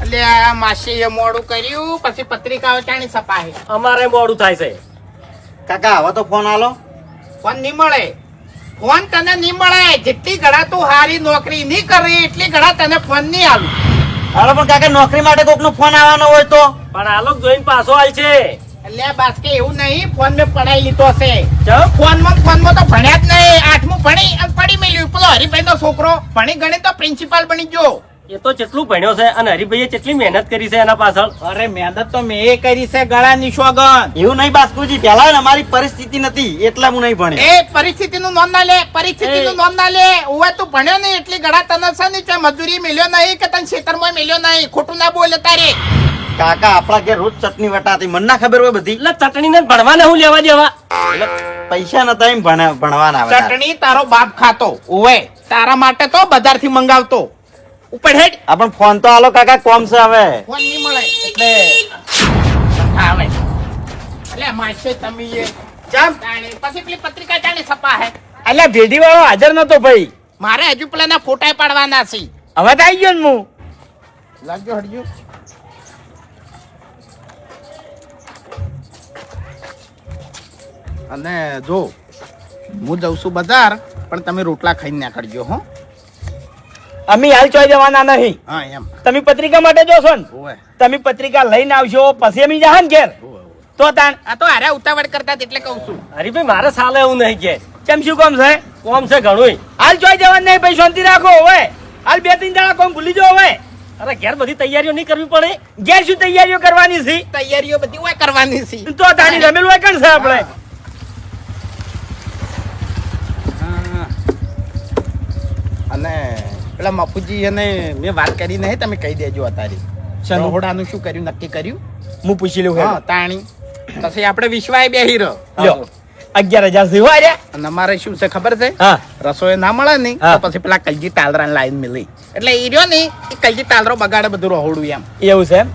એટલે આ માસીએ મોડું કર્યું પછી પત્રિકાઓ ચાણી છપાય. અમારે મોડું થાય છે. કાકા હવે તો ફોન આલો. ફોન નહીં મળે. ફોન તને નહીં મળે. જેટલી ઘડા તું હારી નોકરી નહીં કરી એટલી ઘડા તને ફોન નહીં આલું. હાલો પણ કાકા નોકરી માટે કોકનો ફોન આવવાનો હોય તો પણ આ લોક જોઈને પાછો હાલ છે. એટલે બાસ્કે એવું નહીં, ફોન મેં પડાઈ લીધો છે. ચમ? ફોનમાં તો ભણ્યા જ નહીં. 8મું ભણી અને પડી મેલ્યું. પેલો હરિભાઈ નો છોકરો ભણી ગણી તો પ્રિન્સિપાલ બની ગયો. એ તો કેટલું ભણ્યો છે અને હરિભાઈએ કેટલી મહેનત કરી છે એના પાછળ. અરે મહેનત તો મેં કરી છે ગળાની સોગન. એવું નહીં બાસ્કુજી, પેલા ને અમારી પરિસ્થિતિ નથી એટલે હું નહીં ભણ્યો. એ પરિસ્થિતિનું નોંધ ના લે. પરિસ્થિતિનું નોંધ ના લે. ઓવે તું ભણ્યો નહીં એટલી ગળા તને છે ને કે મજૂરી મેલ્યો નહીં કે તને ખેતરમાં મેલ્યો નહીં. ખોટું ના બોલે તારે. કાકા આપણા ઘેર રોજ ચટણી વટાતી, મને ના ખબર હોય બધી. એટલે ચટણી ને ભણવાને હું લેવા દેવા. એટલે પૈસા નતા એમ ભણવાના આવે. ચટણી તારો બાપ ખાતો. ઓવે તારા માટે તો બજારથી મંગાવતો. ઉપર હેડ. આપણ ફોન તો આલો કાકા, કોમ છે હવે. ફોન નહીં મળે એટલે આવે. એટલે માસે તમે એ જામ તાણે પછી પેલી પત્રિકા જાણે છપા હે. એટલે ભેડી વાળો હાજર નતો ભાઈ. મારે હજુ પેલાના ફોટા પાડવાના છે. હવે તો આવી ગયો ને હું. લાગજો હડજો. અને જો હું જઉં છું બજાર, પણ તમે રોટલા ખાઈને નીકળજો હો. અમે હાલ ચોઈ જવાના નહીં. હા એમ. તમે પત્રિકા માટે જોશો ને, ઓવે તમે પત્રિકા લઈને આવશો પછી અમે જહા ને ઘેર તો તાણ. આ તો હારે ઉતાવળ કરતા એટલે કહું છું. હરિભાઈ મારે સાલે એવું નહીં કે કેમ શું કામ છે? કોમ છે ઘણું. હાલ ચોઈ જવાનું નહીં ભાઈ, શાંતિ રાખો. હવે હાલ 2-3 દાડા કોમ ભૂલી જાઓ. હવે અરે ઘેર બધી તૈયારીઓ નહીં કરવી પડે. ઘેર શું તૈયારીઓ કરવાની છે? તૈયારીઓ બધી હોય કરવાની છે. તો તારી રમેલ હોય કણ છે આપણે. અને પેલા મફુજી અને મેં વાત કરી નહીં, તમે કહી દેજો અત્યારે. શાનું? રહોડાનું શું કર્યું નક્કી કર્યું? હું પૂછી લઉં. હા તાણી પછી આપણે વિશ્વાય બેહી રહ્યો. લ્યો 11,000 થી હોય રહ્યા. અને અમારે શું છે ખબર છે? હા રસોઈ ના મળે નહીં હા. તો પછી પેલા કલજી તાલરા લાઈન મિલી એટલે ઈ રહ્યો ને એ કલજી તાલરો બગાડે બધું રહોડું એમ. એવું છે એમ?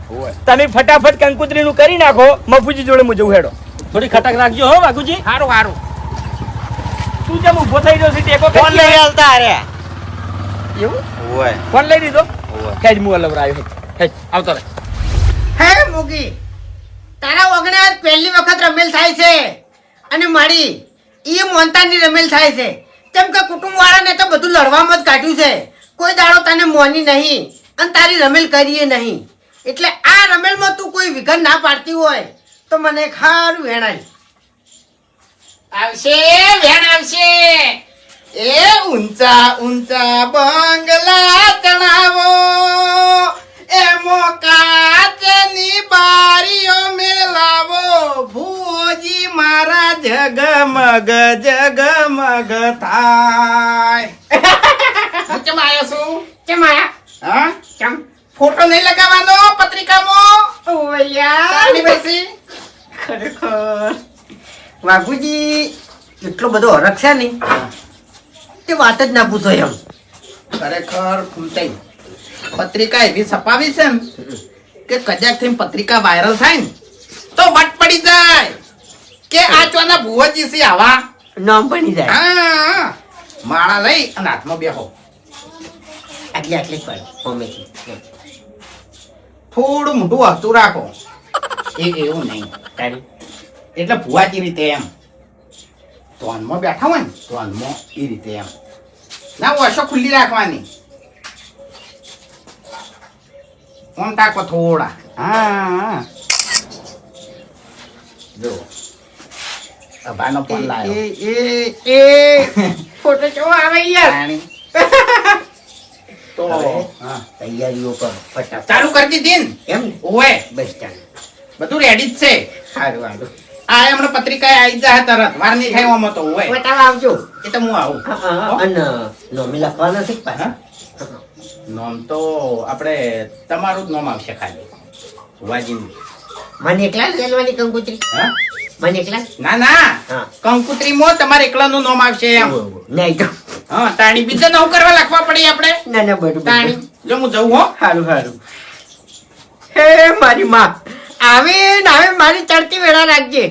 તમે ફટાફટ કંકુતરી નું કરી નાખો. મફુજી જોડે હું જઉં. હેડો. થોડી ખટક રાખજો હો વાઘુજી. સારું સારું. તું જેમ ઉભો થઈ રહ્યો છે ટેકો ફોન કરી લઈ આવતા અરે. એવું ઓય ફોન લઈ દીધો. ઓય. હેજ હું અલગ આવ્યો. હેજ આવતો રહે. હે મોગી, તારા વગણે આજ પહેલી વખત રમેલ થાય છે અને મારી ઈ મોનતાની રમેલ થાય છે. કેમ કે કુટુંબ વાળાને તો બધું લડવામાં જ કાઢ્યું છે. કોઈ દાડો તને મોની નહીં અને તારી રમેલ કરીએ નહીં. એટલે આ રમેલમાં તું કોઈ વિઘન ના પાડતી હોય તો મને ખારું વેણાય. આવશે વેણ આવશે. એ ઊંચા ઊંચા બંગલા ચણાવો, એમો કાચની બારીઓ મેલાવો, ભૂજી મારા જગમગ જગમગ થાય. હું કેમ આવ્યો છું? કેમ આયા? હા કેમ? ફોટો નહીં લગાવવાનો પત્રિકામાં. ઓ યાર, તારી પછી ખરેખર વાઘુજી એટલો બધો હરખ છે ને તે વાત જ ના પૂછો એમ. ખરેખર ફૂલતાઈ પત્રિકા એવી છપાવી છે ને કે કદાચ થી પત્રિકા વાયરલ થાય ને તો વટ પડી જાય કે આ ચોના ભુવજી છે આવા. નામ બની જાય. હા માળા લઈ અને હાથમાં બેહો. આટલી આટલી જ પડે હોમેથી. થોડું મોટું હસતું રાખો. એવું નહીં તારી એટલે ભુવાજી રીતે એમ તોનમાં બેઠા હોય ને તોનમાં એ રીતે એમ ના વર્ષો ખુલ્લી રાખવાની. ફોન તાકો થોડા. હા જો અભાનો ફોન લાવ્યો. ફોટો કેવો આવે યાર. રાણી. તો હા તૈયારીઓ કર ફટાફટ. ચાલુ કરી દીધી ને એમ ને? ઓવે બસ ચાલ. બધું રેડી જ છે. સારું સારું. આ હમણાં પત્રિકા આવી જાય તરત વાર નહીં થાય આમાં તો ઓવે બતાવવા આવજો. એ તો હું આવું. અને નોમી લખવાના છે પાછા. નોમ તો આપણે તમારું જ નોમ આવશે ખાલી વાજીનું. મને એકલા જ લેવાની કંકુતરી. હા મને એકલા જ? ના ના હા. કંકુત્રીમાં તમારે એકલાનું નામ આવશે એમ. નહીં તો હા તાણી બીજા નવ કરવા લખવા પડી આપણે. ના ના બરોબર. તાણી જો હું જઉં હો. સારું સારું. હે મારી માં આવે ને આવે મારી ચડતી વેળા રાખજે.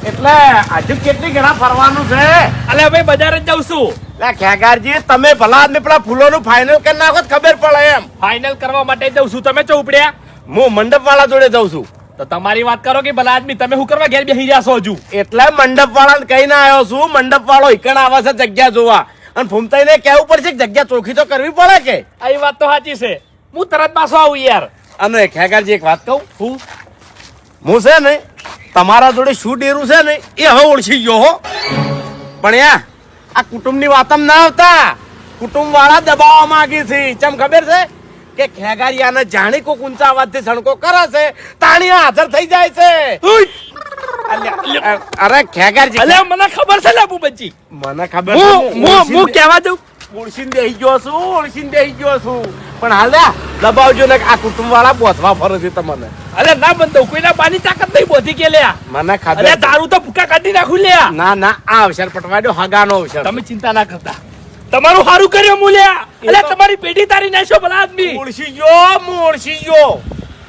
એટલે હજુ કેટલી ઘણા ફરવાનું છે? અલે ભાઈ બજાર જ જાઉં છું. લા ખેગારજી તમે ભલા આદમી પેલા ફૂલોનું ફાઇનલ કરી નાખો તો ખબર પડે એમ. ફાઇનલ કરવા માટે જઉં છું, તમે ચો ઉપડ્યા? હું મંડપ વાળા જોડે જઉં છું. તો તમારી વાત કરો કે ભલા આદમી તમે શું કરવા ઘેર બેસી રહ્યા છો હજુ? એટલે મંડપ વાળાને કહીને આવ્યો છું. મંડપ વાળો ઈકણ આવે છે જગ્યા જોવા, અને ફૂમતાઈને કહેવું પડશે કે જગ્યા ચોખ્ખી તો કરવી પડે કે. આ એ વાત તો સાચી છે, હું તરત પાછો આવું યાર. અને ખેગારજી એક વાત કહું, હું છે ને તમારા જોડે શું ડેરું છે ને એ હવે ઓળખી ગયો હો. પણ યા આ કુટુંબની વાતમ ના આવતા. કુટુંબ વાળા દબાવવા માંગી છે. ચમ ખબર છે કે ખેગારિયાને જાણી કોક ઊંચા અવાજથી સણકો કરે છે તાણી હાજર થઈ જાય છે. અલ્યા, અરે ખેગારજી અલે મને ખબર છે લે બુબજી, મને ખબર છે. હું કહેવા દઉં ઓળખીને બેસી ગયો છું, ઓળખીને બેસી ગયો છું. પણ હાલ્યા દબાવજો ને આ કુટુંબ વાળા બોધવા ફરે છે તમને. અલે ના બંધો કોઈના પાની તાકાત નહીં બોધી કે લ્યા. મને ખબર અલે છે. દારૂ તો ભૂકા કાઢી નાખું લ્યા. ના ના આ અવસર પટવાડ્યો હગાનો અવસર. તમે ચિંતા ના કરતા, તમારું સારું કર્યું મૂલ્યા. અલે તમારી પેઢી તારી નાખ્યો ભલા આદમી. ઓળખી ગયો, હું ઓળખી ગયો.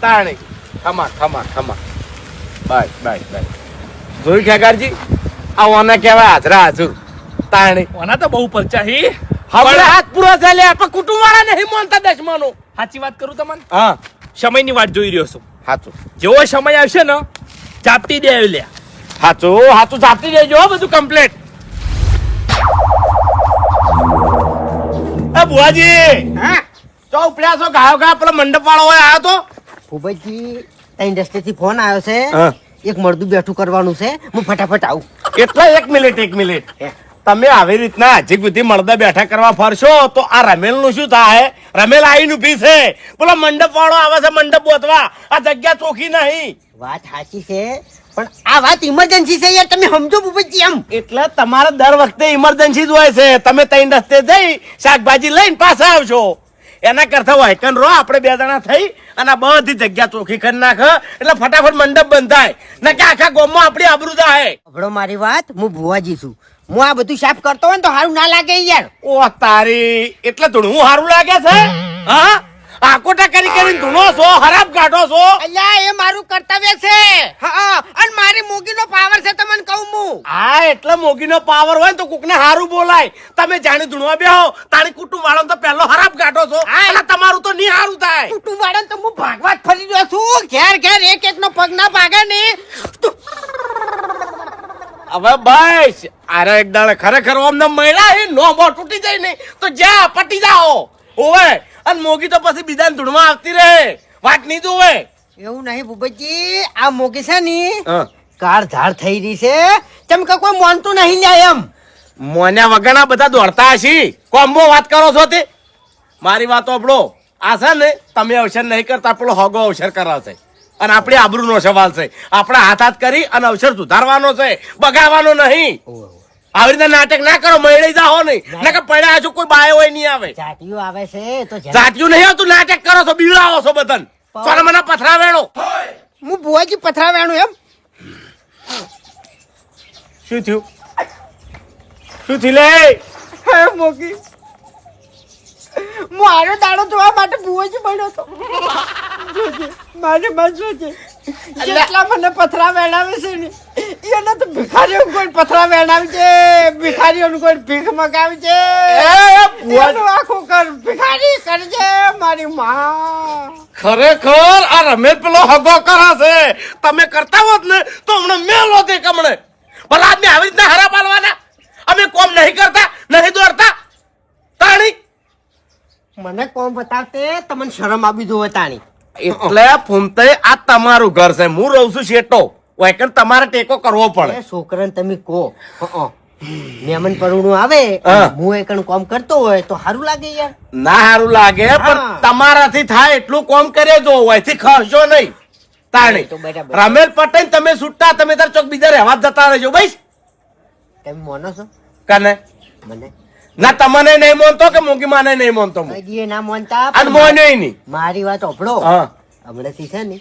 તાણી ખમા ખમા ખમા. Bye bye bye. જોયું ખેગારજી આ ઓને કહેવાય હાજરા હાજર. તાણી ઓના તો બહુ પરચા હી. હવે હાથ પૂરો ચાલ્યા પણ કુટુંબ વાળા નહીં માનતા દશમનો. સાચી વાત કરું તમને, હા સમયની વાટ જોઈ રહ્યો છું. હાચું જેવો સમય આવશે ને ચાપટી દે લ્યા. હાચું હાચું ચાપતી દેજો હો બધું કમ્પ્લીટ. એ બુઆજી હા તો ઉપડ્યા છો ગાયો ગા પેલો મંડપ વાળો હોય આવ્યો તો. ભૂપતજી તઈ રસ્તેથી ફોન આવ્યો છે, હા. એક મળદું બેઠું કરવાનું છે, હું ફટાફટ આવું. એટલે એક મિનિટ તમે આવી રીતના હજી બુદ્ધિ મળદા બેઠા કરવા ફરશો તો આ રમેલ નું શું થાય? રમેલ આવીને ઉભી છે, પેલો મંડપ વાળો આવે છે મંડપ બોતવા. આ જગ્યા ચોખ્ખી નહીં. વાત સાચી છે પણ આ વાત ઇમરજન્સી છે યાર, તમે સમજો ભૂપતજી એમ. એટલે તમારે દર વખતે ઇમરજન્સી જ હોય છે. તમે ત્રણ રસ્તે જઈ શાકભાજી લઈને પાછા આવશો. એના કરતા વાયકન રહો, આપણે બે જણા થઈ અને આ બધી જગ્યા ચોખ્ખી કરી નાખ એટલે ફટાફટ મંડપ બંધ થાય ને કે આખા ગામમાં આપણી આબરૂ જાય. સાંભળો મારી વાત, હું ભુવાજી છું. હું આ બધું સાફ કરતો હોય ને તો સારું ના લાગે યાર. ઓ તારી એટલે ધૂણવું સારું લાગે છે? હા આકોટા કરી કરીને ધૂણો છો, ખરાબ કાઢો છો. અલ્યા એ મારું કર્તવ્ય છે. હા અને મારી મોગીનો પાવર છે તમને કહું હું. હા એટલે મોગીનો પાવર હોય ને તો કોકને સારું બોલાય. તમે જાણી ધૂણવા બેહો તારી કુટુંબ વાળો તો પહેલો ખરાબ કાઢો છો. અને તમારું તો નહીં સારું થાય. કુટુંબ વાળાને તો હું ભાગવા જ ફરી રહ્યો છું. ઘેર ઘેર એક એકનો પગ ના ભાગે ને. હવે બસ અરે એક દાડે ખરેખર અમને મળ્યા હે નો બો તૂટી જાય ને તો જા પટી જાઓ. ઓવે અને મોગી તો પછી બીજાને ધૂણવા આવતી રહે. વાત નહીં જોવે. એવું નહીં ભૂપતજી, આ મોગી છે ને હા કાર ઝાડ થઈ રહી છે, કેમ કે કોઈ માનતું નહીં લ્યા એમ. મોન્યા વગરના બધા દોડતા હશી. કોમ્બો વાત કરો છો તે મારી વાત ઓપડો. આ છે ને તમે અવસર નહીં કરતા, પેલો હગો અવસર કરાવશે અને આપણી આબરૂનો સવાલ છે. આપણે હાથ કરી અને અવસર સુધારવાનો છે, બગાડવાનો નહીં. આવી રીતે નાટક ના કરો, મળી જાઓ નહીં નકર પડ્યા હજુ કોઈ બાયો હોય નહીં આવે. જાતિઓ આવે છે તો જાતિયું નહીં આવતું, નાટક કરો છો, બીવડાવો છો બધાને. સોને મને પથરા વેણો. હું ભુવાજી પથરાવ્યાનું એમ. શું થયું? શું થયું લે? હે મોગી, હું આનો દાડો જોવા માટે ભુવાજી બન્યો હતો. જોજે, મારે બસ જોજે. જેટલા મને પથરા વેણાવે છે ને એને તો ભિખારીઓ કોઈ પથરા વેણાવે છે, ભિખારીઓને કોઈ ભીખ મગાવે છે. એનું આખું કર ભિખારી કરજે મારી માં. ખરેખર આ રમેશ પેલો હગો કરે છે. તમે કરતા હોત ને તો હમણાં મેલો તે કમણે. ભલા આદમી આવી રીતના હરા પાલવાના. અમે કોમ નહીં કરતા, નહીં દોડતા. તાણી મને કોમ બતાવતે તમને શરમ આવી જોવે તાણી. એટલે ફૂમતે આ તમારું ઘર છે, હું રહું છું શેટો. વાયકન તમારે ટેકો કરવો પડે. એ છોકરાને તમે કહો મહેમાન પરણું આવે, હા. હું એકણ કોમ કરતો હોય તો સારું લાગે યાર. ના સારું લાગે પણ હા. તમારાથી થાય એટલું કોમ કરે જો, અહીંથી ખર્ચો નહીં. તાણી તો બરાબર. રમેશ પટેલ તમે છૂટા, તમે તાર ચોક બીજા રહેવા જ જતા રહેજો ભાઈ. તમે માનો છો કને મને? ના તમને નહીં માનતો કે મોગી માને નહીં માનતો હું. હજી એ ના માનતા અને મોન્યો નહીં. મારી વાત ઓભળો. હા હમણાંથી છે ને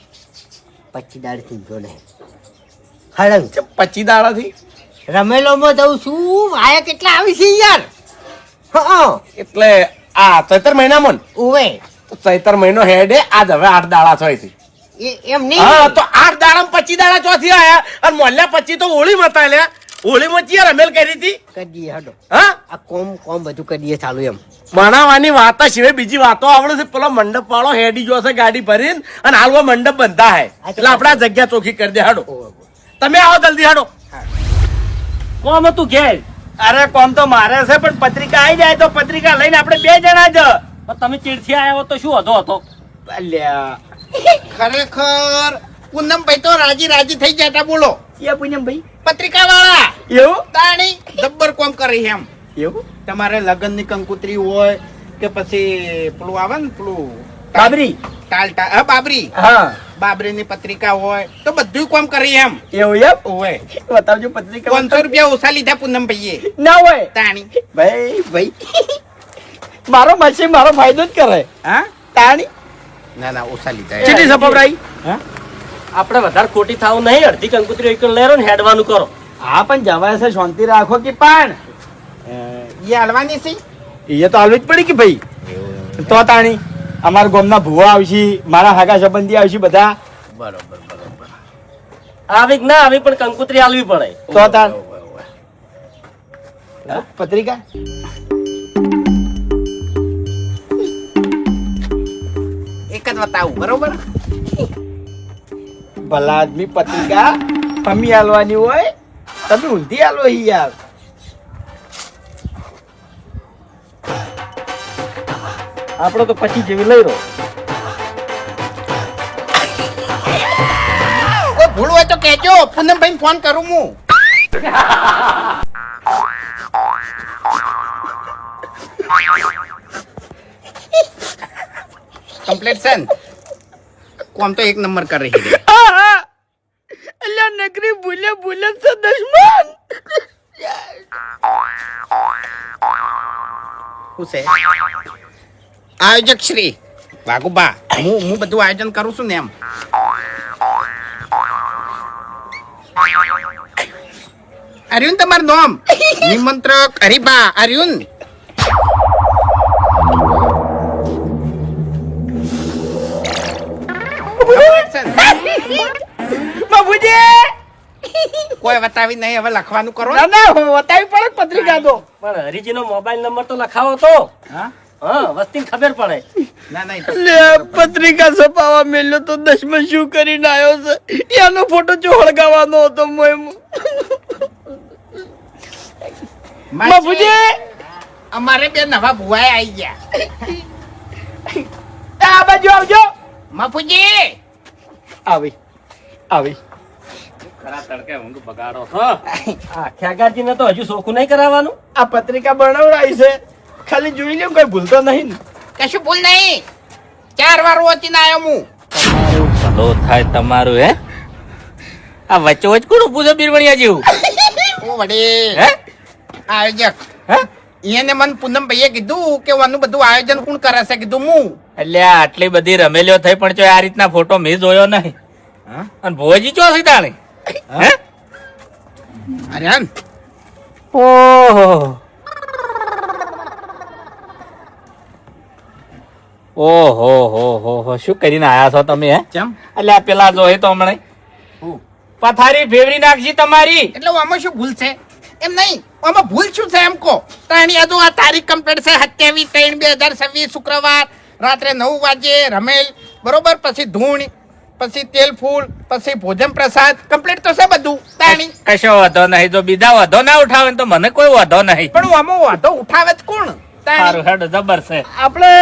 25 દાડથી જો નહીં હળંગ 25 દાડાથી રમેલોમાં જઉં છું. આયા કેટલા આવી છે યાર. હા એટલે આ ચૈતર મહિનામાં ને? ઓવે ચૈતર મહિનો હેડે આજ હવે 8 દાડા થાય છે. એમ હા નહીં. તો 8 દાડા 25 દાડા ચોથી આયા અને મોલ્યા 25 તો હોળી મતા લ્યા. હોળીમાં ચિયા રમેલ કરી હતી કરીએ હડો હા આ કોમ બધું કરીએ ચાલુ એમ બનાવવાની વાતો સિવાય બીજી વાતો આવડે છે. પેલો મંડપ વાળો હેડી જોશે ગાડી ભરીને અને હાલવા મંડપ બનતા હે એટલે આપણે આ જગ્યા ચોખ્ખી કરી દે હાડો. તમે આવો જલ્દી હાડો. કોમ હતું ઘેર અરે કોમ તો મારે છે પણ પત્રિકા આવી જાય તો પત્રિકા લઈને આપણે 2 જણા જ પણ તમે ચીડથી આવ્યા હો તો શું હતો અલ્યા ખરેખર પૂનમભાઈ તો રાજી થઈ જતા બોલો એ પૂનમ ભાઈ પત્રિકા વાળા એવું તાણી જબ્બર કોમ કરે છે એમ. એવું તમારે લગ્ન ની કંકુતરી હોય કે પછી પેલું આવે ને પેલું બાબરી બાબરી હા બાબરી ની પત્રિકા હોય તો બધું કોમ કરી એમ. એવું એમ ઓય બતાવજો પત્રિકા 500 રૂપિયા ઓછા લીધા પૂનમભાઈએ ના હોય તાણી. ભાઈ મારો મશીન મારો ફાયદો જ કરે હા તાણી ના ઓછા લીધા ચીટી સપાવરાઈ આપણે વધારે ખોટી થાવું નહીં. અડધી કંકુતરી એક લેરો ને હેડવાનું કરો. હા પણ જવાય છે શાંતિ રાખો કે પણ એ હાલવાની છે એ તો હાલવું જ પડી કે ભાઈ તો તાણી અમારા ગામના ભુવા આવશે મારા હાગા સંબંધી આવશે બધા બરોબર આવી કે ના આવી પણ કંકુતરી હાલવી પડે. તો તાણ પત્રિકા એક જ બતાવું બરોબર. ભલા આદમી પત્રિકા અમી હાલવાની હોય તમે ઊંધી હાલો યાર આપણો તો પછી જેવી લઈ રહ્યો કોઈ ભૂલ હોય તો કહેજો પૂનમભાઈ ફોન કરું હું. કમ્પ્લીટ છે ને? કોમ તો એક નંબર કરી રહી છે. અલ્યા નકરી ભૂલે છે દુશ્મન શું છે આયોજક શ્રી વાઘુબા હું બધું આયોજન કરું છું ને એમ. અર્યુન તમારું નામ નિમંત્રક હરિભા અર્યુન. બાબુજી કોઈ બતાવી નહીં હવે લખવાનું કરો. ના ના બતાવી પડે પત્રિકા તો પણ હરીજીનો મોબાઈલ નંબર તો લખાવો તો હા વસ્તીને ખબર પડે. ના ના એ તો લે પત્રિકા છપાવા મેલ્યો તો દશમન શું કરીને આવ્યો છે એનો ફોટો જો હળગાવાનો હતો બાબુજી અમારે બે નવા ભુવાએ આવી ગયા. આ બાજુ આવજો મફુજી આવી ખરા તડકે ઊંઘ બગાડો છો. આ ખ્યાગારજીને તો હજુ સોખું નહીં કરાવવાનું. આ પત્રિકા બનાવડાવી છે ખાલી જોઈ લ્યો કોઈ ભૂલતો નહીં ને કશું ભૂલ નહીં. 4 વાર વોચીને આવ્યો હું. ભલો થાય તમારું હે આ વચ્ચે વચ્ચ કોણ ઉભું છે બીરવણિયા જેવું ઓ વડે હે આયોજક હે એને મને પૂનમભાઈએ કીધું કે આનું બધું આયોજન કોણ કરે છે કીધું હું. એટલે આટલી બધી રમેલીઓ થઈ પણ જો આ રીતના ફોટો મેં જોયો નહીં અને ભોજી ચો છે તાણે હે અરે હન ઓહો શું કરીને આયા છો તમે હે ચમ એટલે આ પેલા જોઈ તો હમણે પથારી ફેવરી નાખજી તમારી એટલે આમાં શું ભૂલ છે એમ નહીં આમાં ભૂલ શું છે એમ કહો. તાણી આ જો આ તારીખ કમ્પ્લીટ છે 27/3/2026 શુક્રવાર રાત્રે 9 વાગે રમેલ બરોબર. પછી ધૂણ પછી તેલ ફૂલ પછી ભોજન પ્રસાદ કમ્પ્લીટ તો છે બધું. તાણી કશો વાંધો નહીં જો બીજા વાંધો ના ઉઠાવે ને તો મને કોઈ વાંધો નહીં પણ આમાં વાંધો ઉઠાવે જ કોણ? તાણી સારું હેડ જબર છે આપણે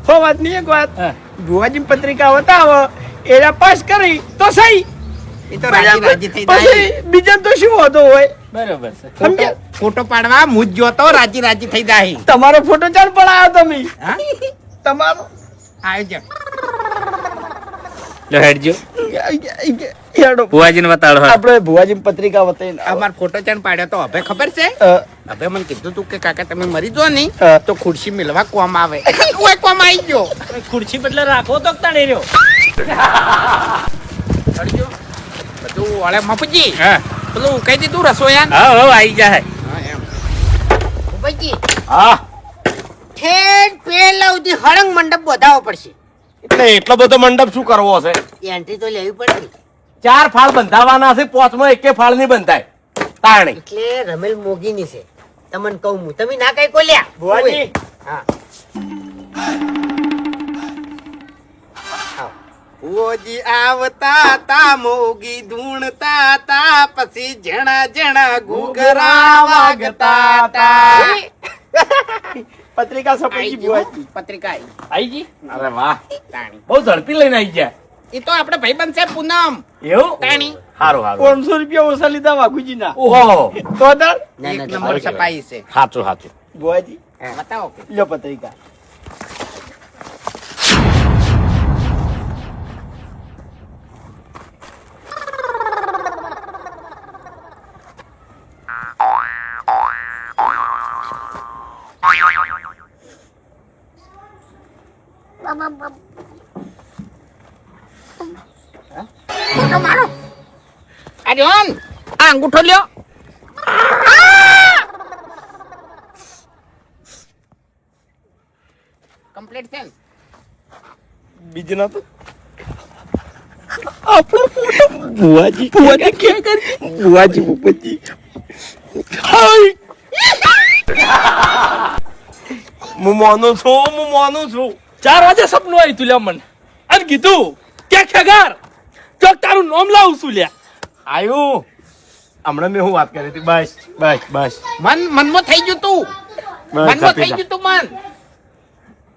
સો વાતની એક વાત હા. ભુવાજી પત્રિકા બતાવો એના પાસ કરી તો સહી એ તો રાજી થઈ જાય. પછી બીજા તો શું હોતો હોય બરોબર છે સમજ્યા ફોટો પાડવા મુજ જોતો રાજી થઈ જાય. તમારો ફોટો ચાલ પડાયો તમે હા તમારો આયોજક લો હેડજો હેડો ભુવાજીને બતાડો હેડ. આપણે ભુવાજી પત્રિકા બતાવીને અમાર ફોટો ચાન પાડ્યો તો હવે ખબર છે હવે મને કીધું તું કે કાકા તમે મરી જો નહીં હા. તો ખુરશી મિલવા કોમ આવે. ઓય કોમ આવી ગયો. ખુરશી બદલે રાખો તો તાણી રહ્યો. ચડજો. બધું ઓળે મફુજી હા પેલું કહી દીધું રસોઈયા. હા હવે આવી જાય ભાઈજી હા ઠેઠ પેલા સુધી હળંગ મંડપ વધાવવો પડશે. એટલે એટલો બધો મંડપ શું કરવો છે? એન્ટ્રી તો લેવી પડશે. 4 ફાળ બંધાવાના છે, 5મો એકે ફાળ નહીં બંધાય. તાણી એટલે રમેલ મોગીની છે તમને કહું હું તમે ના કઈ કોલ્યા ભુવાજી. હા ઓજી આવતા તા મોગી ધૂણતા તા પછી જણા જણા ઘૂઘરા વાગતા તા પત્રિકા સપોજી ભુવાજી. પત્રિકા આઈ. આઈ જી અરે વાહ તાણી બહુ ઝડપી લઈને આવી ગયા એ તો આપણે ભાઈબંધ છે પૂનમ એવું તાણી હારું હારું 500 રૂપિયા ઓછા લીધા વાઘુજી ના. ઓહો તો તાર ના એક ના નંબર છપાઈ છે સાચું સાચું ભુવાજી બતાવો લ્યો પત્રિકા. ફોટો મારો અરે ઓન આ અંગૂઠો લ્યો કમ્પ્લીટ છે ને? બીજું નતું ભુવાજી ભુવાજી કે ભુવાજી ભૂપતજી હું માનું છું 4 વાગે સપનું આવ્યું તું લ્યા મને અને કીધું કે ખેગાર ચોક તારું નામ લાવું છું લ્યા આયુ હમણાં મેં હું વાત કરી હતી બસ બસ બસ મનમાં થઈ ગયું તું મનમાં થઈ ગયું તું મન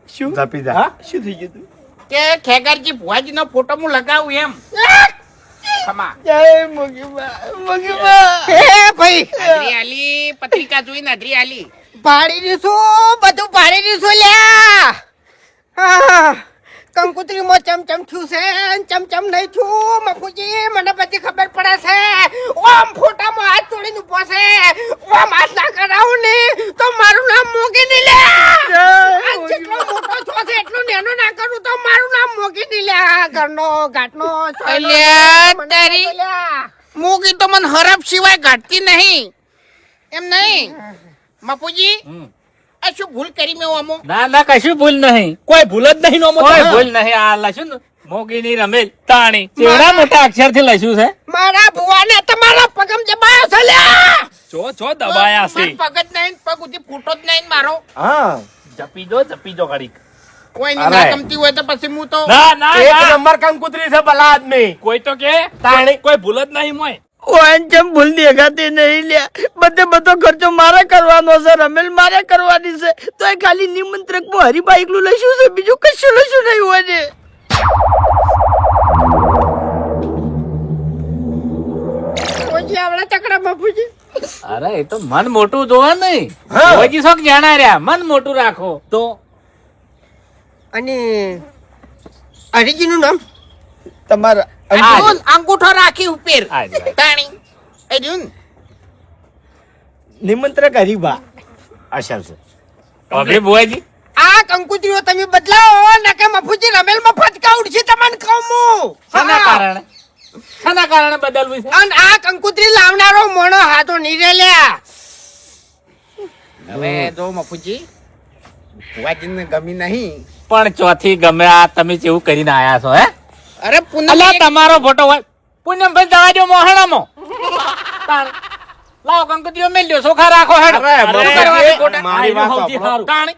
શું ઝપી જા શું થઈ ગયું તું? કે ખેગારજી ભુવાજીનો ફોટો હું લગાવું એમ ખમા જય મોગીબા. એ ભાઈ હાજરી આલી પત્રિકા જોઈને હાજરી આલી પાડી દીધું બધું પાડી દીધું લ્યા હા કંકુતરીમાં ચમચમ થયું છે ને ચમચમ નહીં થયું મફુજી મને બધી ખબર પડે છે ઓમ ફોટામાં હાથ તોડીને ઉભો છે ઓમ હાથ ના કરાવું ને તો મારું નામ મોગી નહીં લે જેટલો મોટો છો છે એટલું નેનો ના કરું તો મારું નામ મોગી નહીં લે ઘરનો ઘાટનો અલ્યા, તારી. મૂકી તો મને હરફ સિવાય ઘાટતી નહીં એમ નહીં મપુજી આ શું ભૂલ કરી મેં અમો ના ના કશું ભૂલ નહીં કોઈ ભૂલ જ નહીં નોમો કોઈ ભૂલ નહીં આ લખ્યું ને મોગીની રમેલ તાણી કેવડા મોટા અક્ષર થી લખ્યું છે મારા ભુવાને તમારા પગમ જબાયો છે લ્યા ચો દબાયા છે મને પગ જ નહીં પગ ઉધી ફૂટો જ નહીં મારો હા જપી દો ઘડીક કોઈ અરે. ના ગમતી હોય તો પછી હું તો ના ના એક ના. નંબર કંકુતરી છે ભલા આદમી કોઈ તો કે તાણી. કોઈ ભૂલ જ નહીં મોય વાંચમ ભૂલ દેખાતી નહીં લ્યા બધો ખર્ચો મારે કરવાનો છે રમેલ મારે કરવાની છે તો એ ખાલી નિમંત્રક માં હરીબા એકલું લઈશું છે બીજું કશું લઈશું નહીં હોય ને પછી આવડા ચકડા બાપુજી અરે એ તો મન મોટું જોવા નહીં હા. ભુવાજી શોખ જાણા રહ્યા મન મોટું રાખો તો અને હરીજીનું નામ તમારા અર્જુન અંગૂઠો રાખી ઉપર આ જ વાત. તાણી અર્જુન નિમંત્રક હરીબા અસલ છે હવે ભુવાજી આ કંકુતરીઓ તમે બદલાવો ને કે મફુજી રમેલ માં ફટકા ઉડશે તમને કહું હું શાના કારણે બદલવું છે અને આ કંકુતરી લાવનારો મોણો હાથો નહીં રે લ્યા હવે જો મફુજી ભુવાજીને ગમી નહીં પણ ચોથી ગમે આ તમે જેવું કરીને આયા છો હે અરે પૂનમ અલા તમારો ફોટો હોય પૂનમભાઈ જવા દો મોહણામાં તાણ. લાવો કંકુતીઓ મેલ્યો સોખા રાખો હેડો અરે, શું મફુજી, કરવાની ખોટા? મારી વાત સૌથી સાંભળો. સારું. તાણી.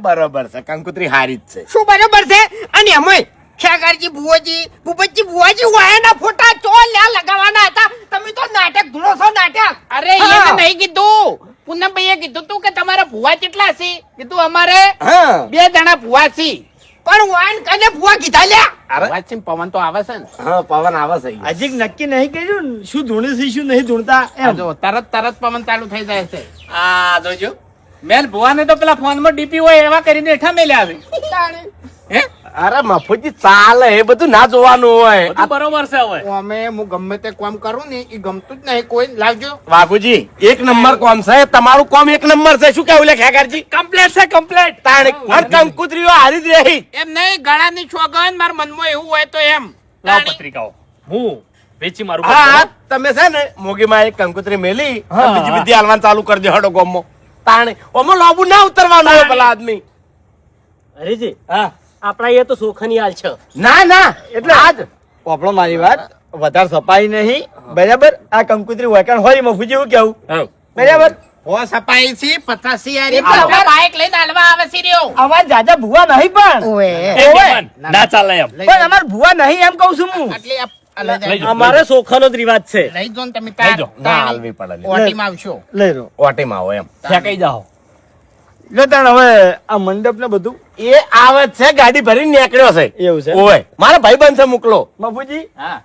બરોબર છે કંકુતરી હારી જ છે શું બરોબર છે અને એમાંય ખેગારજી ભૂપતજી ભુવાજી વાયાના ફોટા ચો લ્યા લગાવવાના હતા તમે તો નાટક ધૂળો છો નાટક અરે એને નહીં કીધું પૂનમભાઈએ કીધું તું કે તમારા ભુવા કેટલા છે કીધું અમારે હા 2 જણા ભુવા છે પણ વાયન કને ભુવા કીધા લ્યા અરે ભુવા છે ને પવન તો આવે છે ને હા પવન આવે છે હજી નક્કી નહીં કર્યું ને શું ધૂણે છે શું નહીં ધૂણતા આ એમ જો તરત પવન ચાલુ થઈ જાય છે આ જોજો મેન ભુવાને તો પેલા ફોનમાં ડીપી હોય એવા કરીને હેઠા મેલ્યા છે હે અરે મફુજી ચાલે એ બધું ના જોવાનું હોય બધું બરોબર છે હવે અમે હું ગમે તે કામ કરું ને એ ગમતું જ નહીં કોઈ લાવજો બાપુજી એક નંબર કોમ છે તમારું કોમ એક નંબર છે શું કેવું લે ખેગારજી કમ્પ્લેટ છે કમ્પ્લેટ તાણે કંકુતરીઓ હારી જ રહી એમ નહીં ગળાની છોગન મારા મનમાં એવું હોય તો એમ લાવ પત્રિકાઓ હું વેચી મારું હા તમે છે ને મોગીમાં એક કંકુતરી મેલી બીજી બધી હાલવાનું ચાલુ કરજો હડો ગોમમાં તાણે ઓમાં લોબુ ના ઉતરવાનું હોય પેલા આદમી અરેજી હા આપણા એ તો સોખાની હાલ છે ના એટલે આજ પોપડો મારી વાત વધારે સફાઈ નહીં બરાબર. આ કંકુતરી વળકાણ હોય મફુજી એવું કેવું હઉ. બરાબર. હો સપાઈ છે 50 યારી એટલે પાછા અમાર- બાઈક લઈને હાલવા આવે છે રહ્યો. આવા જાજા ભૂવા નહીં પણ ઓએ એ જીવન, ના ચાલે એમ પણ અમાર ભૂવા નહીં એમ કહું છું હું. આટલી આ લઈ લઈ જાઓ. જાઓ. અમારે સોખાનો જ રિવાજ છે. લઈ જાઓ ને તમે લઈ જાઓ. ના હાલવી પડે લે. ઓટીમાં આવશો. લઈ લો ઓટીમાં આવો એમ ફેંકાઈ જાઓ લે તાણ હવે આ મંડપ ને બધું એ આવે જ છે ગાડી ભરીને નીકળ્યો છે એવું છે ઓય મારા ભાઈ બંધ છે મોકલો મફુજી હા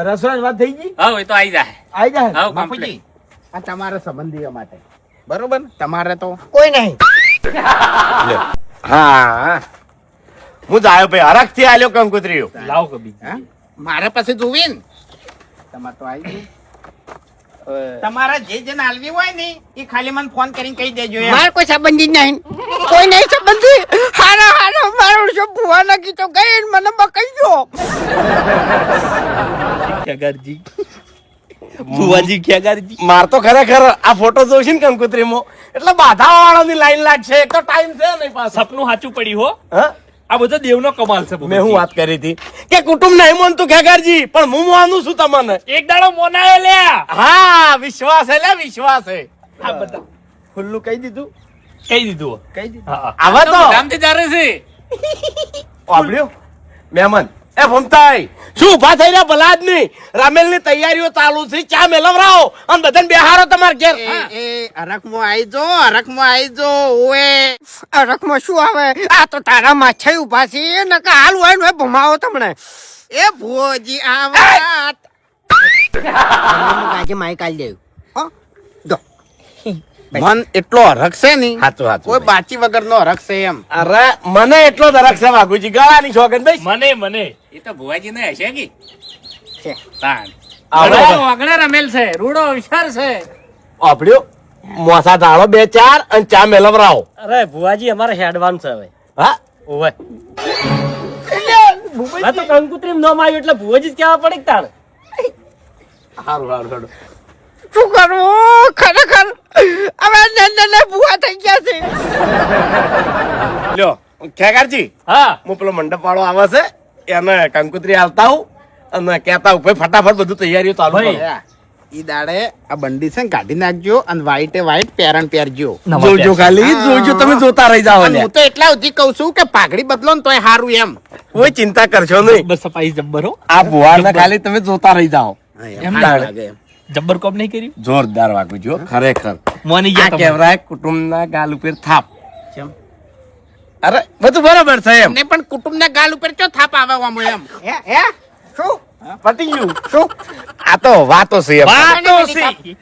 રસોઈ વાત થઈ ગઈ હઉ, એ તો આઈ જાય આઈ જાય હઉ, બાપુજી આ તમારા સંબંધીઓ માટે બરોબર તમારે તો કોઈ નહીં. હા હું જાયો ભાઈ હરખ થી આલ્યો કંકુતરીઓ લાવો કબી હા? મારે પછી જોવી ને તમારે તો આવી ગયું. તમારા જે નાલવી હોય ને એ ખાલી મને ફોન કરીને કહી દેજો એમ. મારે કોઈ સંબંધી જ નહીં. કોઈ નહીં સંબંધી. હારા હારા મારો શું ભુવા નાખી તો ગઈ ને મને બકાઈ ગયો. ખેગારજી ભુવાજી ખેગારજી માર તો ખરેખર આ ફોટો જોઉં છું ને કંકુતરીમાં એટલે બાધા વાળાની લાઈન લાગશે એક તો ટાઈમ છે નહીં પાછો સપનું સાચું પડ્યું હો હા? આ બધો દેવનો કમાલ છે મેં હું વાત કરી હતી કે કુટુંબ નહીં માનતું ખેગારજી પણ હું માનું છું તમને એક દાડો મોનાયો લ્યા હા વિશ્વાસ છે લે વિશ્વાસ છે આ બધા ખુલ્લું કહી દીધું કહી દીધું કહી દીધું હા આવા તો ગામથી જારે છે વાપર્યો મહેમાન એ ભમતાઈ શું ઉભા થઈ રહ્યા ભલા આદમી રામેલ ની તૈયારીઓ ચાલુ છે ચા મેલવરાવો અને બધાને બેહારો તમારે ઘેર એ હરખમાં આવી જો હરખમાં આવી જો ઓએ અરખમાં શું આવે? આ તો તારા માછાઈ ઉભા છે નકર હાલ હોય ને ભમાવો તમને. એ ભોજી આ વાત આજે માઈક આલી દેવું. હો જો મન એટલો હરખ છે ને હાચું હાચું કોઈ બાચી વગર નો હરખ છે એમ. અરે મને એટલો દરક છે વાઘુજી ગળાની શોખન ભાઈ મને એ તો ભુવાજી ને હશે કે છે. તાણ આવડે. વાગણે રમેલ છે રૂડો વિશાર છે વાપર્યો મોસા ધાળો 2-4 અને ચા મેલવરાવો અરે ભુવાજી અમારે હેડવાન છે હવે. હા ઓવે. આ તો કંકુતરી નામ આવ્યું એટલે ભુવાજી જ કહેવા પડે કે તાણ. હારું હારું હારું શું કરું ખરેખર હવે નાના ભુવા થઈ ગયા છે. લ્યો ખેગારજી હા હું પેલો મંડપ વાળો આવે છે એને કંકુતરી આવતા હું અને કહેતા હું ભાઈ ફટાફટ બધું તૈયારીઓ ચાલુ કરો ઈ દાડે આ બંડી છે ને કાઢી નાખજો અને વ્હાઈટે વ્હાઈટ પેરણ પહેરજો. જોજો ખાલી જોજો તમે જોતા રહી જાઓ અને હું તો એટલા સુધી કઉ છું કે પાઘડી બદલો ને તોય સારું એમ. કોઈ ચિંતા કરશો નહીં બસ સફાઈ જબ્બર હો આ ભુવાને ખાલી તમે જોતા રહી જાઓ એમ લાગે એમ. જબ્બર કોમ નહીં કર્યું જોરદાર વાગુ જો ખરેખર મોની આ ગયા તમે. કહેવાય કુટુંબના ગાલ ઉપર થાપ કેમ? અરે બધું બરાબર છે એમ ને પણ કુટુંબના ગાલ ઉપર ચો થાપ આવે આમ એમ. હે શું પતી ગયું શું આ તો વાતો છે એમ વાતો સી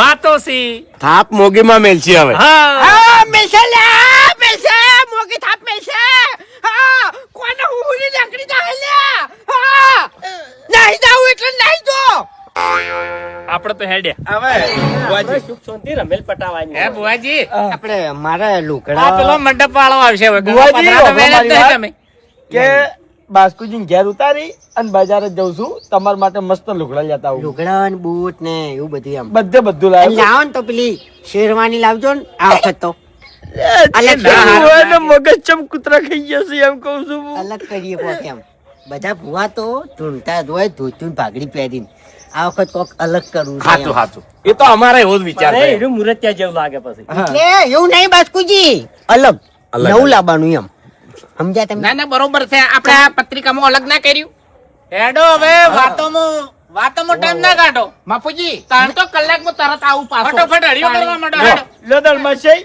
વાતો સી થાપ મોગીમાં મેલશી હવે હા હા મેસે લે મેસે મોગી થાપ મેસે. હા કોને ઉડી લાકડી જાય લે. હા નહીં જાવ એટલે નહીં જો. આપણે તો હેડ્યા હવે સુખ શાંતિ રમેલ પટાવાની. હે ભુવાજી આપણે મારે આ લુકડા પેલો મંડપ વાળો આવશે હવે ભુવાજી, પધરાનો હવે વેણ જ મારી નહીં વાત. તમે કે બાસ્કુજી ઘેર ઉતારી અને બજાર જ જઉં છું તમારા માટે મસ્ત લુગડા લેતા આવું લુગડા ને બૂટ ને એવું બધું એમ. બધું અને લાવ્યો લાવો ને તો પેલી શેરવાની લાવજો ને આ વખત તો અલગ મગજ ચમ કૂતરા ખાઈ ગયા છે એમ કહું છું હું. અલગ કરીએ પોતે એમ. બધા ભુવા તો ઢૂંઢતા જ હોય ધોતું ને ભાગડી પહેરીને. આ વખત કોક અલગ કરવું છે હાચું એમ. હાચું એ તો અમારે એવો જ વિચાર અરે છે એનું મુરત ત્યાં જેવું લાગે પછી. એટલે એવું નહીં બાસ્કુજી અલગ અલગ. નવું લાવવાનું એમ સમજ્યા તમે. ના ના બરોબર છે આપણે આ પત્રિકામાં અલગ ના કર્યું. હેડો હવે વાતોમાં ટાઈમ ના કાઢો બાપુજી તાણ તો કલાકમાં તરત આવું પાછો. ફટોફટ હળીઓ કરવા માંડો હેડો લદર માસી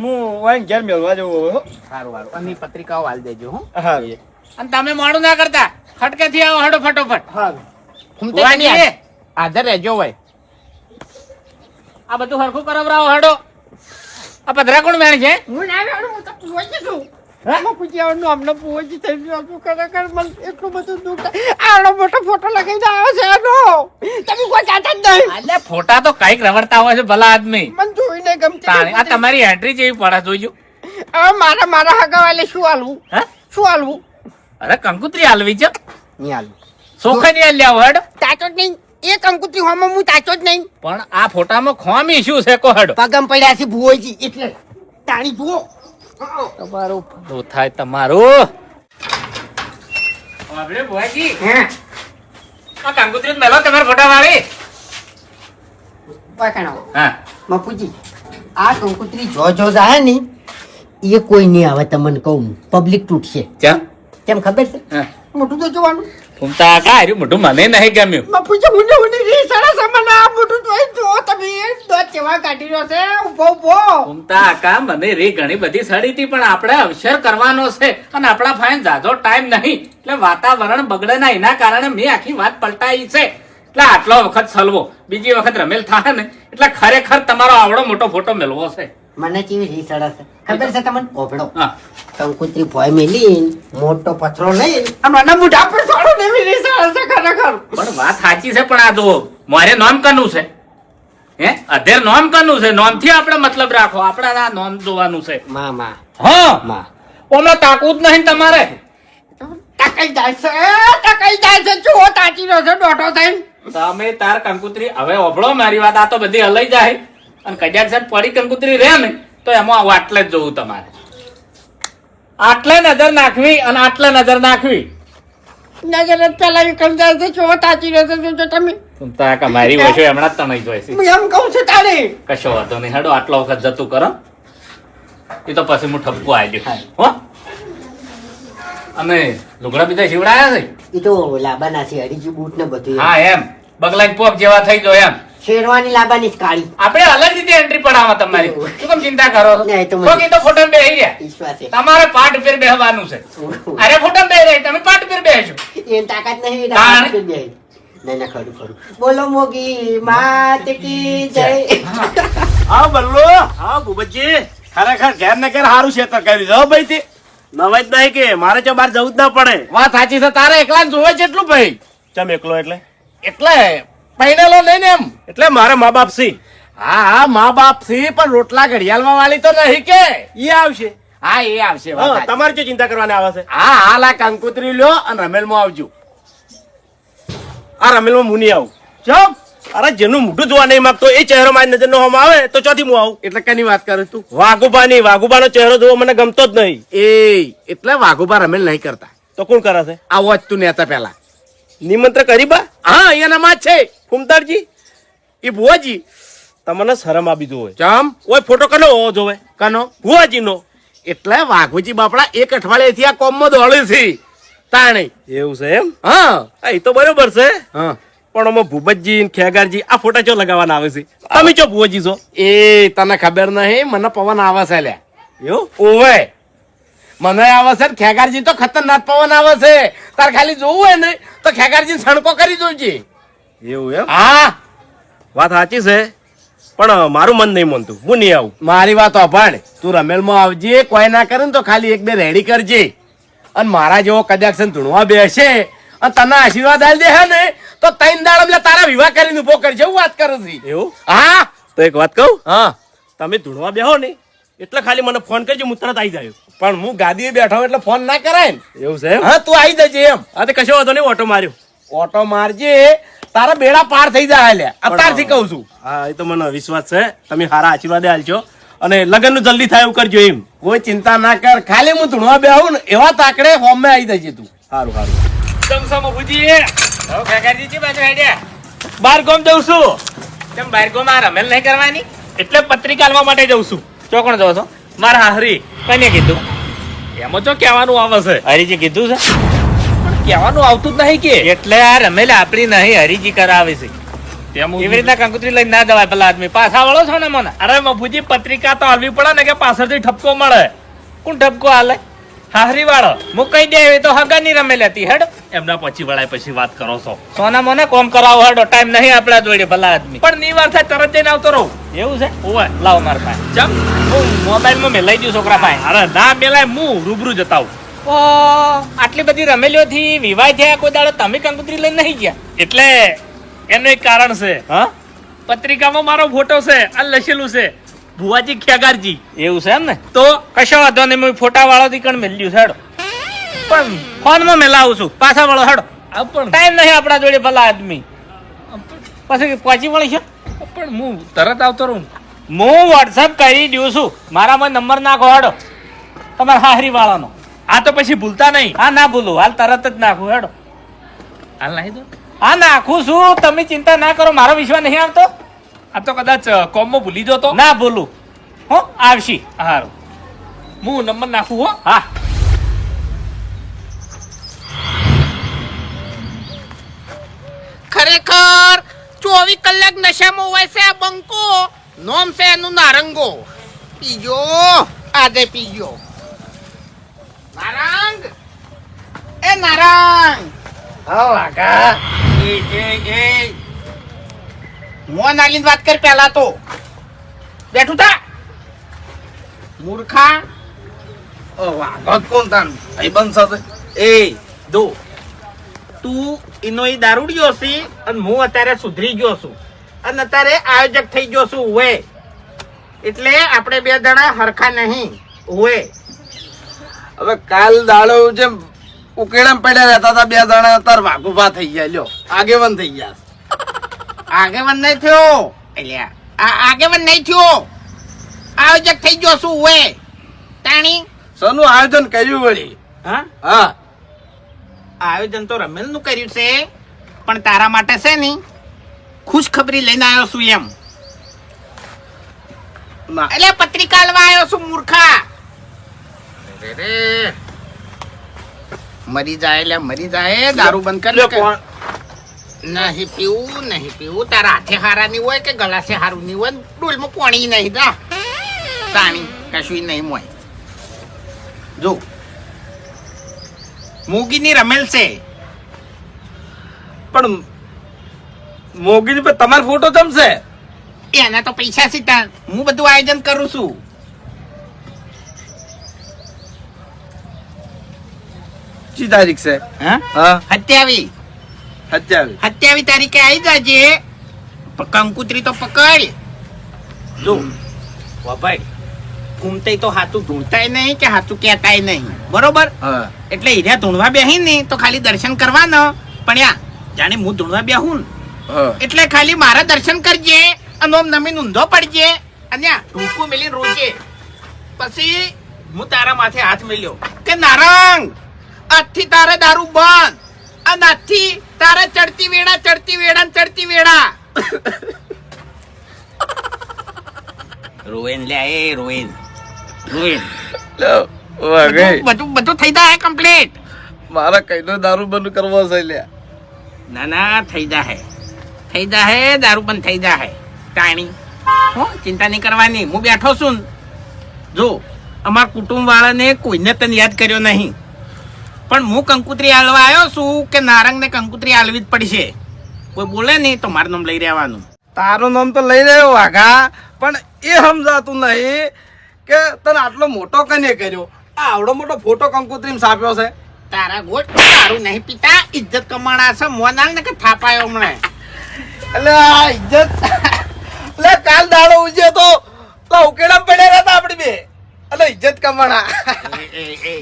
હું વાઈન ઘેર મેળવા જવું હવે હો. સારું સારું અને ઈ પત્રિકાઓ હાલ દેજો હો. હા અને તમે મોડું ના કરતા ખટકેથી આવો હેડો ફટોફટ હા ફૂમતે ભુવાજી, નહીં હાજર રહેજો ભાઈ. આ બધું હરખું કરાવરાવો હેડો આ પધરા કોણ વેણ છે હું ના જાણું, હું તો પૂછું છું. આમાં પૂછ્યાવાનું અમને પૂછ્યું થઈ ગયું હતું. ખરેખર મને એટલું બધું દુઃખ થાય. આવડો મોટો ફોટો લગાવી આવ્યો છે એનો. તમે કોઈ જાતા જ નહીં. એટલે ફોટા તો કઈક રવડતા હોય છે ભલા આદમી મને જોઈને ગમતી તાણે આ નથી. તમારી એન્ટ્રી જેવી પડે જોઈજો હવે મારા હગાવાલે શું હાલવું? હે શું હાલવું? અરે કંકુત્રી હાલવી છે નહીં હાલવું. સોખા ની હાલ્યા હેડો તાચો જ નહીં. એ કંકુત્રી હોમાં હું તાચો જ નહીં. પણ આ ફોટામાં ખોમી શું છે કો હેડો પગમ પડ્યા છે ભુવોજી એટલે તાણી જુઓ. તમારું ભલું થાય તમારું બાપરે ભુવાજી આ કંકુત્રી મેલો તમારા ફોટા વાળી પકડો હા બાપુજી આ કંકુતરી જો જાય ને એ કોઈ નહીં આવે તમને કહું પબ્લિક તૂટશે ક્યાં કેમ ખબર છે હા મોટું તો જોવાનું ફૂમતા કા હાર્યું મોઢું મને નહીં ગમ્યું બાપુજી મને રી સારા સામાન આ મોટું તો જો તમે દોત કેવા કાઢી રહ્યો છે ઉભો ફૂમતા કા મને રે ઘણી બધી સડી હતી પણ આપણે અવસર કરવાનો છે અને આપણા ફાઈન જાજો ટાઈમ નહીં એટલે વાતાવરણ બગડે ના એના કારણે મેં આખી વાત પલટાઈ છે એટલે આટલો વખત સલવો બીજી વખત રમેલ થાય ને એટલે ખરેખર તમારો આવડો મોટો ફોટો મેળવો છે મને કેવી રી સારા છે ખબર છે તમને ઓભળો હા કંકુતરી ભોય મેલી મોટો પથરો લઈ મને મુઢા પર છોડો ને એવી રી સારા છે ખરેખર પણ વાત સાચી છે પણ આ જો મારે નોમ કરનું છે હે અધેર નોમ કરનું છે નોમ થી આપણે મતલબ રાખો આપણે આ નોમ જોવાનું છે માં હા ઓનો તાકવું જ નહીં તમારે ટકાઈ જાય છે જો તાચી રહ્યો છે દોઢો થઈને તમે તાર કંકુતરી હવે ઓભળો મારી વાત આ તો બધી હલાઈ જાય અને કદાચ સાહેબ પડી કંકુતરી રહે ને તો એમાં આવું આટલે જ જોવું તમારે આટલે નજર નાખવી અને આટલે નજર નાખવી નજર જ પેલા વિકલ જાય છે જો તાચી રહ્યો છે જો તમે મારી વચ્ચે હમણાં જ તણાઈ જોઈ હું એમ કહું છું તારે કશો વાંધો નહીં હેડો આટલો વખત જતું કરો એ તો પછી હું ઠપકો આવી ગયો હો અને લુગડા બીજા શીવડાયા છે એ તો લાબાના છે હરીજી બૂટ ને બધું હા એમ બગલાઈ પોપ જેવા થઈ ગયો એમ શેરવાની લાબાની જ કાળી આપણે અલગ રીતે એન્ટ્રી પડાવવા તમારી શું કેમ ચિંતા કરો છો? નહીં, તો મને- છોકરી તો ફોટો બેહી ગયા વિશ્વાસ છે તમારે પાઠ ઉપર બેહવાનું છે અરે ફોટો બે રહી તમે પાઠ ઉપર બેસજો એમ તાકાત નહીં તાણ. તાકાત જ નહીં. ના ખરું બોલો મોગી માત કી જય હા બલ્લો હા ભૂપતજી ખરેખર ઘેર ને ઘેર સારું ક્ષેત્ર કર્યું છે હો ભાઈ તે નવાઈ જ નહીં કે મારે જો બહાર જવું જ ના પડે વાત સાચી છે તારે એકલા જોવે છે એટલું ભાઈ ચમ એકલો એટલે પહેણેલો નહીં ને એમ એટલે મારે મા બાપ સી હા મા બાપ સી પણ રોટલા ઘડિયાળમાં વાળી તો નહીં કે ઈ આવશે હા એ આવશે તમારે શું ચિંતા કરવાની આવે છે હા હાલ આ કંકુતરી લ્યો અને રમેલમાં આવજો આ રમેલમાં હું નહીં આવું ચમ અરે જેનું મોઢું જોવા નહીં માંગતો એ ચહેરો મારી નજર નો આવે તો ચોથી હું આવું એટલે કની વાત કરું તું વાઘુબાનો ચહેરો જોવો મને ગમતો જ નહીં એટલે વાઘુબા રમેલ નહીં કરતા તો કોણ કરે છે આ વોચ તું નેતા પેલા નિમંત્રણ કરી બા હા એના માં જ છે કુમતારજી એ ભુવાજી તમને શરમ આપી જોવે ચમ ઓય ફોટો કનો હોવો જોવે કનો ભુવાજી નો એટલે વાઘુજી બાપડા એક અઠવાડિયેથી આ કોમમાં દોડે છે તાણે એવું છે એમ હા એ તો બરોબર છે હા પણ અમે ભૂપતજી ખેગારજી આ ફોટા ચો લગાવવાના આવે છે તમે ચો ભુવાજી છો એ તને ખબર નહીં મને પવન આવે છે લ્યા એવું ઓવે મને આવે છે ને ખેગારજી તો ખતરનાક પવન આવે છે તાર ખાલી જોવું હોય ને તો ખેગારજી સણકો કરી જોજે એવું એમ હા વાત સાચી છે પણ મારું મન નહીં માનતું હું નહીં આવું મારી વાત અભાણ તું રમેલમાં આવજે કોઈ ના કરે ને તો ખાલી એક બે રેડી કરજે અને મારા જેવો કદાચ ધૂણવા બેસે અને તને આશીર્વાદ આલી દે ને તો ત્રણ દાડા એટલે તારા વિવાહ કરીને ઉભો કરજે હું વાત કરું છું એવું હા તો એક વાત કહું હા તમે ધૂણવા બેહો ને એટલે ખાલી મને ફોન કરજો હું તરત આવી જાય પણ હું ગાદીએ બેઠો એટલે ફોન ના કરાય ને એવું છે હા તું આવી જજે એમ હા તો કશો વાંધો નહીં ઓટો માર્યો ઓટો મારજે તારા બેડા પાર થઈ જાય લે અત્યારથી કહું છું હા એ તો મને વિશ્વાસ છે તમે સારા આશીર્વાદ આલજો અને લગન નું જલ્દી થાય એવું કરજો એમ કોઈ ચિંતા ના કર ખાલી હું ધૂણવા બેહું ને એવા તાકડે હોમે આવી જજે તું સારું સારું બાર ગામ જઉં છું કેમ બાર ગોમાં રમેલ નહીં કરવાની એટલે પત્રિકા આલવા માટે જઉં છું ચોકણ જો છો મારા હાહરી કને કીધું એમાં તો કહેવાનું આવે છે હરીજી કીધું છે પણ કહેવાનું આવતું જ નહીં કે એટલે આ રમેલ આપડી નહીં હરીજી કરાવે છે તેમ એવી રીતના કંકુતરી લઈને ના જવાય પેલા આદમી પાછા વળો છો ને મને અરે મફુજી પત્રિકા તો હાલવી પડે ને કે પાછળથી ઠપકો મળે કોણ ઠપકો હાલે હાહરી વાળો હું કહી દે એ તો હગાની રમેલ હતી હેડ એમના પછી વળાય પછી વાત કરો છો સોના મને કોમ કરાવો હેડો ટાઈમ નહીં આપડા જોડે ભલા આદમી પણ ની વાર થાય તરત જઈને આવતો રહું એવું છે ઓવે લાવો મારા પાસે ચમ હું મોબાઈલમાં મેલાઈ દઉં છોકરા પાસે અરે ના મેલાય હું રૂબરૂ જતા આવું ઓ આટલી બધી રમેલીઓથી વિવાહ થયા કોઈ દાડો તમે કંકુતરી લઈને નહીં ગયા એટલે એનું એક કારણ છે હા પત્રિકામાં મારો ફોટો છે આ લખેલું છે ભુવાજી ખેગારજી એવું છે એમ ને તો કશો વાંધો નહીં હું ફોટા વાળો થી કણ મેલ્યું છે હેડો પણ ફોનમાં મેલાવું છું પાછા વાળો હેડો આ પણ ટાઈમ નહીં આપડા જોડે ભલા આદમી પછી પહોંચી વળી છે પણ હું તરત આવતો રહું હું વોટ્સઅપ કરી દઉં છું મારામાં નંબર નાખો હેડો તમારા હાહરી વાળાનો આ તો પછી ભૂલતા નહીં હા ના ભૂલું હાલ તરત જ નાખું હેડો હાલ નાખી દો હા નાખું છું, તમે ચિંતા ના કરો, મારો વિશ્વાસ નહીં આવતો. આ તો કદાચ કોમમાં ભૂલી જતો. ના બોલું હો, આવશી. હારું, હું નંબર નાખું હો. હા ખરેખર 24 કલાક નશામાં હોય છે આ બંકો. નોમ છે એનું નારંગો. પીજો, આજે પીજો. નારંગ, એ નારંગ. હા વાઘા. એ મોન આલીને વાત કર પેલા તો. બેઠું થા મૂર્ખા. વાઘો કોણ તારું ભાઈબંધ સાથે? એ દો તું એનો એ દારૂડિયો છે અને હું અત્યારે સુધરી ગયો છું અને અત્યારે આયોજક થઈ ગયો છું હોય એટલે આપણે બે જણા હરખા નહીં હોય. હવે કાલ દાડો જેમ ઉકેડામ પડ્યા રહેતા હતા બે જણા, તાર વાઘુભા થઈ ગયા. લ્યો આગેવાન થઈ ગયા. આગેવાન નહીં થયો એટલે આગેવાન નહીં થયો, આયોજક થઈ ગયો છું હોય. તાણી સનું આયોજન કર્યું વળી? હા હા, આયોજન તો રમેલ નું કર્યું છે પણ તારા માટે છે ને ખુશખબરી લઈને આવ્યો છું એમ. ના એટલે પત્રિકા લેવા આવ્યો છું મૂર્ખા. મરી જાય એટલે મરી જાય. દારૂ બંધ કર. નહીં પીવું, નહીં પીવું. તારા હાથે હારા નહીં હોય કે ગલાસે હારું નહીં હોય, ડોલમાં પાણી નહીં દા તાણી કશું નહીં મોય. જો મૂગીની રમેલ છે પણ મોગીની પર તમારો ફોટો જમશે. એના તો પૈસા સીતા હું બધું આયોજન કરું છું. કી તારીખ છે? હા હા, 27 તારીખે આવી જાજે. કંકુતરી તો પકડ. જો ભાઈ ઘૂમતે તો હાથું ઢૂંઢતાય નહીં કે હાથું કહેતાય નહીં, બરોબર? હા. એટલે હીરા ધૂણવા બેહી ને તો ખાલી દર્શન કરવાના, પણ યા જાણે હું ધૂણવા બેહું ને હા. એટલે ખાલી મારા દર્શન કરજે અને ઓમ નમીન ઊંધો પડજે અને આ ઢૂંકું મેલી રોજે. પછી હું તારા માથે હાથ મેલ્યો કે નારંગ આજથી તારે દારૂ બંધ અને આજથી તારે ચડતી વેળા રોએન લે એ રોએન બધું થઈ જાય કમ્પ્લીટ. મારા કઈનો દારૂ બંધ કરવો છે લ્યા. ના થઈ જાય દારૂ બંધ થઈ જાય. ટાણી હો, ચિંતા નહીં કરવાની. હું બેઠો છું ને. જો અમારા કુટુંબ વાળાને કોઈને તને યાદ કર્યો નહીં, પણ હું કંકુતરી આલવા આવ્યો છું કે નારંગને કંકુતરી આલવી જ પડશે. કોઈ બોલે નહીં તો મારું નામ લઈ રહેવાનું. તારું નામ તો લઈ રહ્યો વાઘા, પણ એ સમજાતું નહીં કે તને આટલો મોટો કને કર્યો. આ આવડો મોટો ફોટો કંકુત્રીમ સાપ્યો છે. તારા ગોટ તારું નહીં પીતા, ઇજ્જત કમાણા છે. મોનાલ ને કે થાપાયો હમણાં. એટલે આ ઇજ્જત એટલે કાલ દાડો ઉજે તો ઉકેડા પડ્યા હતા આપડી બે. એટલે ઇજ્જત કમાણા. એ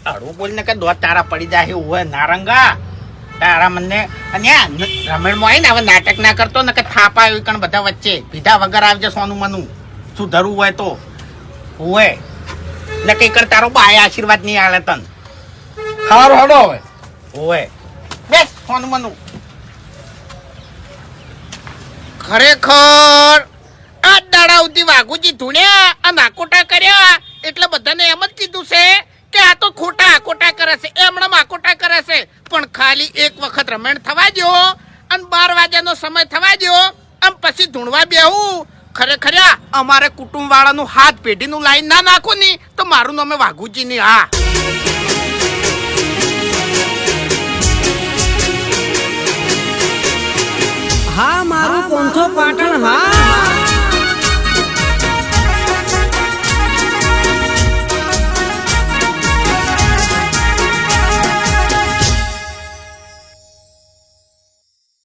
અડવું બોલ ને કે દોત તારા પડી જાય એવું હોય નારંગા. તારા મને અને રમેણ માં ને હવે નાટક ના કરતો ને કે થાપાયો કણ બધા વચ્ચે પીધા વગર આવજે. સોનું મનું સુધરવું હોય તો હોય ને કઈ કર. તારો બાય આશીર્વાદ નહીં આલે તન. સારું હડો હવે. હોય બેસ સોનું મનું. ખરેખર આ દાડા સુધી વાઘુજી ધૂણ્યા આ નાકોટા કર્યા એટલે બધાને એમ જ કીધું છે કે આ તો ખોટા આકોટા કરે છે, એમણે આકોટા કરે છે. પણ ખાલી એક વખત રમેણ થવા દો અને 12 વાગ્યાનો સમય થવા દો આમ પછી ધૂણવા બેહું. ખરેખર અમારે કુટુંબ વાળાનું હાથ પેઢીનું લાઈન ના નાખો ની તો મારું નામે વાઘુજી ની. હા મારું 500 પાટણ. હા